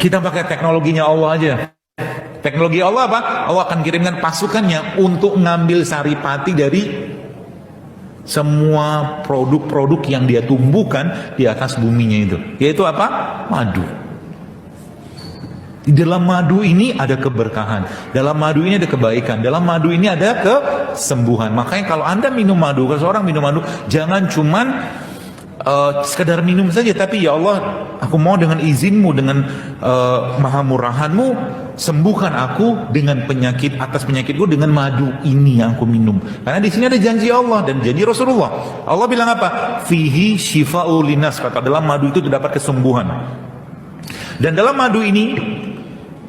Kita pakai teknologinya Allah aja. Teknologi Allah apa? Allah akan kirimkan pasukannya untuk ngambil saripati dari semua produk-produk yang dia tumbuhkan di atas buminya itu. Yaitu apa? Madu. Di dalam madu ini ada keberkahan, dalam madu ini ada kebaikan, dalam madu ini ada kesembuhan. Makanya kalau Anda minum madu, kalau seorang minum madu, jangan cuman sekedar minum saja, tapi ya Allah, aku mau dengan izinmu, dengan maha murahanmu, sembuhkan aku dengan penyakit, atas penyakitku dengan madu ini yang aku minum. Karena di sini ada janji Allah dan janji Rasulullah. Allah bilang apa? Fihi shifa'u linas, kata dalam madu itu terdapat kesembuhan. Dan dalam madu ini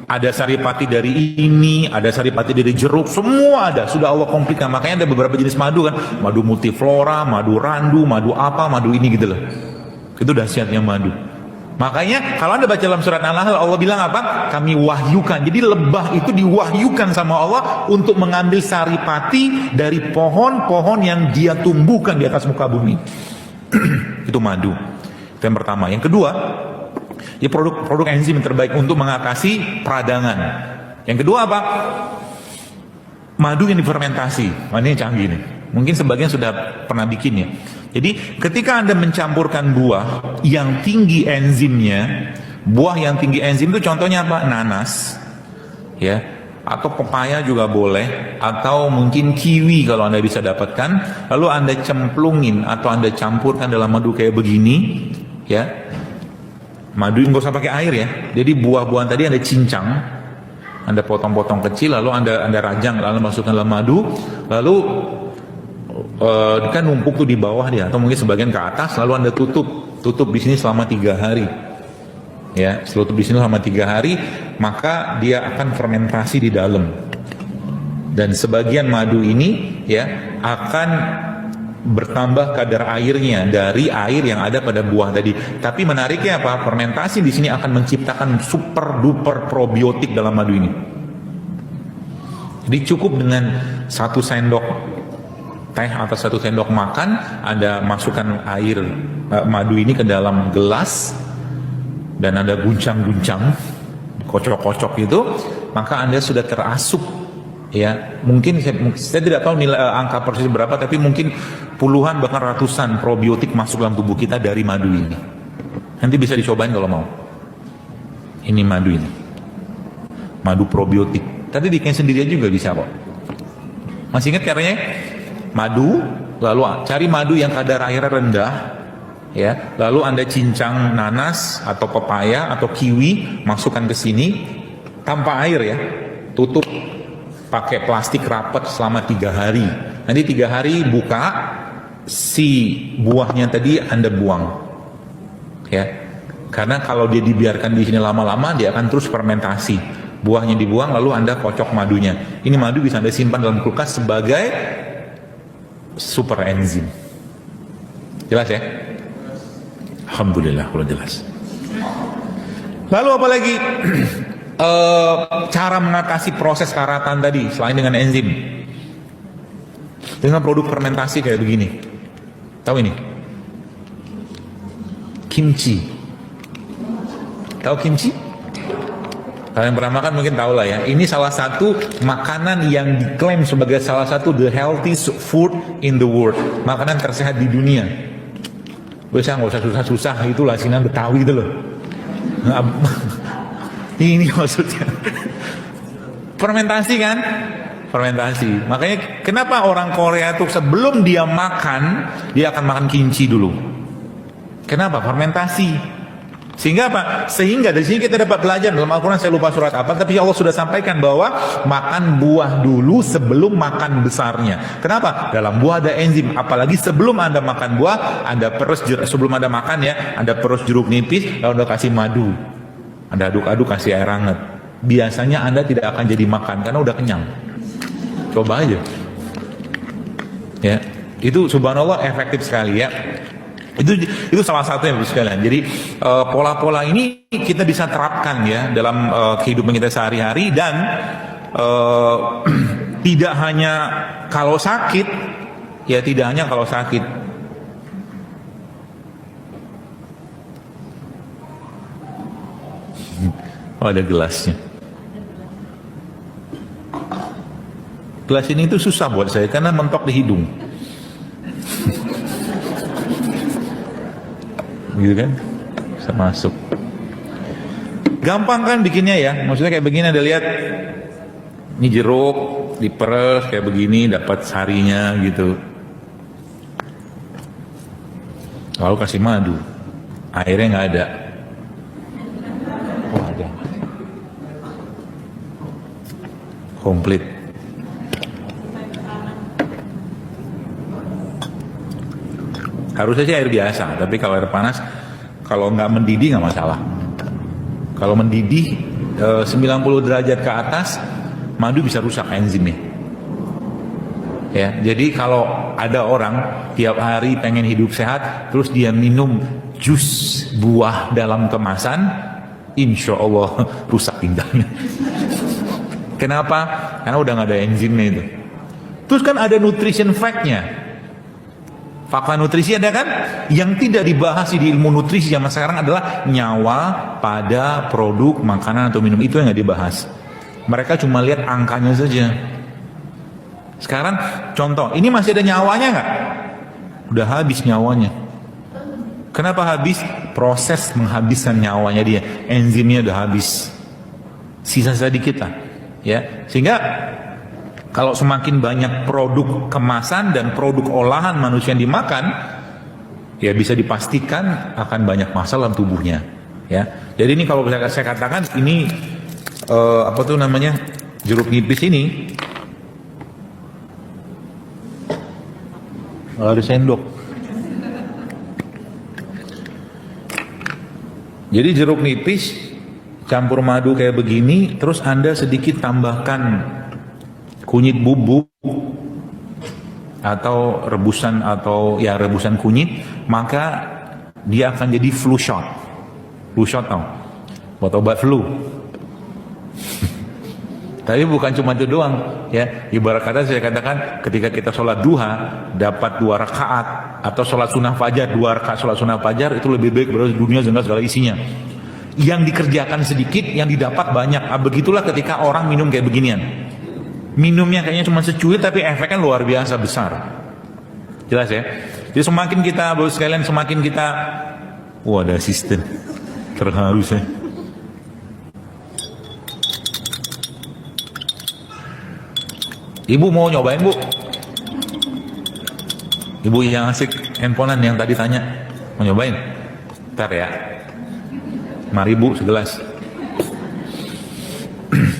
ada saripati dari ini, ada saripati dari jeruk, semua ada, sudah Allah komplitkan. Makanya ada beberapa jenis madu kan, madu multiflora, madu randu, madu apa, madu ini gitu loh. Itu dahsyatnya madu. Makanya kalau Anda baca dalam surat An-Nahl, Allah bilang apa? Kami wahyukan. Jadi lebah itu diwahyukan sama Allah untuk mengambil saripati dari pohon-pohon yang dia tumbuhkan di atas muka bumi. Itu madu. Itu yang pertama. Yang kedua, ya produk enzim yang terbaik untuk mengatasi peradangan. Yang kedua apa? Madu yang difermentasi. Ini canggih nih. Mungkin sebagian sudah pernah bikin ya. Jadi ketika Anda mencampurkan buah yang tinggi enzimnya, buah yang tinggi enzim itu contohnya apa? Nanas, ya, atau pepaya juga boleh, atau mungkin kiwi kalau Anda bisa dapatkan. Lalu Anda cemplungin atau Anda campurkan dalam madu kayak begini, ya. Madu nggak usah pakai air ya. Jadi buah-buahan tadi Anda cincang, Anda potong-potong kecil, lalu Anda rajang, lalu masukkan dalam madu, lalu kan numpuk tuh di bawah dia, atau mungkin sebagian ke atas, lalu Anda tutup di sini selama 3 hari. Ya, tutup di sini selama 3 hari, maka dia akan fermentasi di dalam. Dan sebagian madu ini ya akan bertambah kadar airnya dari air yang ada pada buah tadi. Tapi menariknya apa? Fermentasi di sini akan menciptakan super duper probiotik dalam madu ini. Jadi cukup dengan 1 sendok teh atau 1 sendok makan, Anda masukkan air madu ini ke dalam gelas dan Anda guncang-guncang, kocok-kocok itu, maka Anda sudah terasup. Ya, mungkin saya tidak tahu nilai angka persis berapa, tapi mungkin puluhan bahkan ratusan probiotik masuk dalam tubuh kita dari madu ini. Nanti bisa dicobain kalau mau. Ini madu ini, madu probiotik. Tadi bikin sendirian juga bisa kok. Masih ingat caranya? Madu, lalu cari madu yang kadar airnya rendah, ya. Lalu Anda cincang nanas atau pepaya atau kiwi, masukkan ke sini tanpa air ya. Tutup pakai plastik rapat selama 3 hari. Nanti 3 hari buka, si buahnya tadi Anda buang, ya. Karena kalau dia dibiarkan di sini lama-lama, dia akan terus fermentasi. Buahnya dibuang, lalu Anda kocok madunya. Ini madu bisa Anda simpan dalam kulkas sebagai super enzim. Jelas ya? Alhamdulillah kalau jelas. Lalu apa lagi? Cara mengatasi proses karatan tadi selain dengan enzim, dengan produk fermentasi kayak begini. Tahu ini? Kimchi. Tahu kimchi? Kalian pernah makan mungkin tahu lah ya. Ini salah satu makanan yang diklaim sebagai salah satu the healthiest food in the world. Makanan tersehat di dunia. Bisa nggak usah susah-susah, itu lasinan Betawi itu loh. Ini maksudnya. Fermentasi kan? Fermentasi. Makanya kenapa orang Korea tuh sebelum dia makan, dia akan makan kimchi dulu. Kenapa? Fermentasi. Sehingga apa? Sehingga dari sini kita dapat belajar dalam Al-Quran, saya lupa surat apa, tapi Allah sudah sampaikan bahwa makan buah dulu sebelum makan besarnya. Kenapa? Dalam buah ada enzim. Apalagi sebelum Anda makan buah, Anda perus sebelum Anda makan ya, Anda perus jeruk nipis, lalu Anda kasih madu, Anda aduk-aduk, kasih air hangat. Biasanya Anda tidak akan jadi makan karena udah kenyang. Coba aja. Ya, itu subhanallah efektif sekali ya. Itu salah satu yang sekalian. Jadi pola-pola ini kita bisa terapkan ya dalam kehidupan kita sehari-hari, dan tidak hanya kalau sakit, ya tidak hanya kalau sakit. Oh, ada gelasnya. Gelas ini tuh susah buat saya karena mentok di hidung. Gitu kan? Bisa masuk. Gampang kan bikinnya ya? Maksudnya kayak begini, ada lihat. Ini jeruk, diperes kayak begini, dapat sarinya gitu. Lalu kasih madu. Airnya nggak ada. Oh, ada. Komplit. Harusnya sih air biasa, tapi kalau air panas, kalau nggak mendidih nggak masalah. Kalau mendidih 90 derajat ke atas, madu bisa rusak enzimnya. Ya, jadi kalau ada orang tiap hari pengen hidup sehat, terus dia minum jus buah dalam kemasan, insya Allah rusak ginjalnya. Kenapa? Karena udah nggak ada enzimnya itu. Terus kan ada nutrition fact-nya. Fakta nutrisi ada kan? Yang tidak dibahas di ilmu nutrisi zaman sekarang adalah nyawa pada produk makanan atau minum, itu yang nggak dibahas. Mereka cuma lihat angkanya saja. Sekarang contoh, ini masih ada nyawanya nggak? Udah habis nyawanya. Kenapa habis? Proses menghabiskan nyawanya dia, enzimnya udah habis. Sisa sedikit lah, ya. Sehingga kalau semakin banyak produk kemasan dan produk olahan manusia yang dimakan, ya bisa dipastikan akan banyak masalah dalam tubuhnya. Ya, jadi ini kalau saya katakan ini apa tuh namanya, jeruk nipis ini, ada sendok. Jadi jeruk nipis campur madu kayak begini, terus Anda sedikit tambahkan kunyit bubuk atau rebusan kunyit, maka dia akan jadi flu shot. Flu shot tau, buat obat flu. Tapi bukan cuma itu doang, ya. Ibarat kata saya katakan, ketika kita sholat duha dapat 2 rakaat, atau sholat sunnah fajar 2 rakaat sholat sunnah fajar, itu lebih baik berarti dunia segala isinya. Yang dikerjakan sedikit, yang didapat banyak. Begitulah ketika orang minum kayak beginian. Minumnya kayaknya cuma secuil, tapi efeknya luar biasa besar. Jelas ya? Jadi semakin kita, baru sekalian, semakin kita, ada asisten, terharu saya. Ibu mau nyobain, Bu? Ibu yang asik handphonean yang tadi tanya, mau nyobain? Ntar ya. Mari Bu, segelas.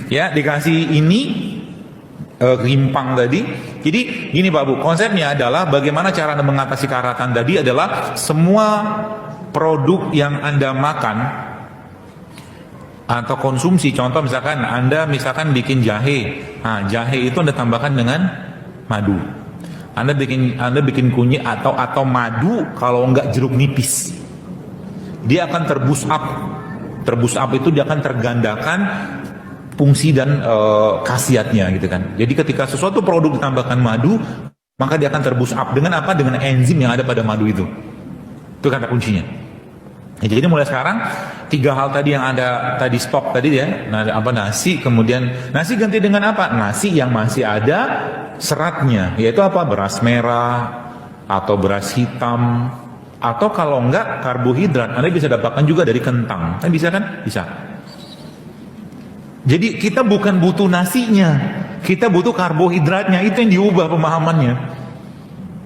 Ya, dikasih ini rimpang tadi. Jadi gini Pak Bu, konsepnya adalah bagaimana cara Anda mengatasi karatan tadi adalah semua produk yang Anda makan atau konsumsi, contoh misalkan Anda bikin jahe. Nah, jahe itu Anda tambahkan dengan madu. Anda bikin kunyit atau madu, kalau enggak jeruk nipis. Dia akan terboost up. Terboost up itu dia akan tergandakan fungsi dan khasiatnya gitu kan. Jadi ketika sesuatu produk ditambahkan madu, maka dia akan terboost up dengan apa? Dengan enzim yang ada pada madu itu. Itu kata kuncinya. Ya, jadi mulai sekarang 3 hal tadi yang ada tadi stok tadi ya, nasi, kemudian nasi ganti dengan apa? Nasi yang masih ada seratnya, yaitu apa? Beras merah atau beras hitam, atau kalau enggak karbohidrat, Anda bisa dapatkan juga dari kentang. Kan bisa kan? Bisa. Jadi kita bukan butuh nasinya, kita butuh karbohidratnya, itu yang diubah pemahamannya.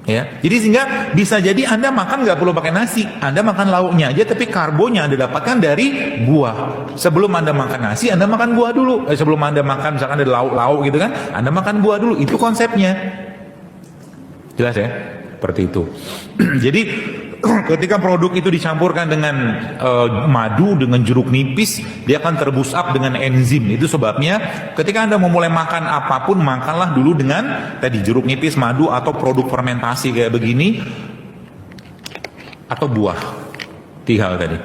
Ya, jadi sehingga bisa jadi Anda makan nggak perlu pakai nasi, Anda makan lauknya aja, tapi karbonya Anda dapatkan dari buah. Sebelum Anda makan nasi, Anda makan buah dulu. Sebelum Anda makan misalkan ada lauk-lauk gitu kan, Anda makan buah dulu. Itu konsepnya. Jelas ya? Seperti itu. Jadi ketika produk itu dicampurkan dengan madu, dengan jeruk nipis, dia akan terboost up dengan enzim. Itu sebabnya ketika Anda memulai makan apapun, makanlah dulu dengan tadi jeruk nipis, madu, atau produk fermentasi kayak begini, atau buah. 3 hal tadi.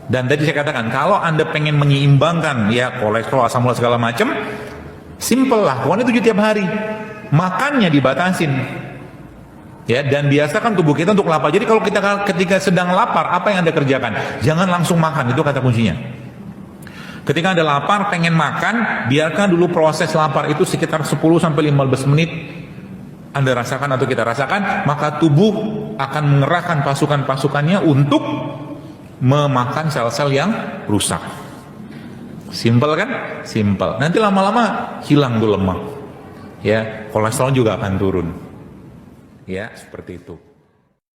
Dan tadi saya katakan, kalau Anda pengen menyeimbangkan ya kolesterol, asam urat segala macam, simple lah, lakukan itu tiap hari. Makannya dibatasin. Ya, dan biasakan tubuh kita untuk lapar. Jadi kalau kita ketika sedang lapar, apa yang Anda kerjakan? Jangan langsung makan, itu kata kuncinya. Ketika Anda lapar, pengen makan, biarkan dulu proses lapar itu sekitar 10-15 menit Anda rasakan atau kita rasakan, maka tubuh akan mengerahkan pasukan-pasukannya untuk memakan sel-sel yang rusak. Simpel kan? Simpel. Nanti lama-lama hilang tuh lemak. Ya, kolesterol juga akan turun. Ya, seperti itu.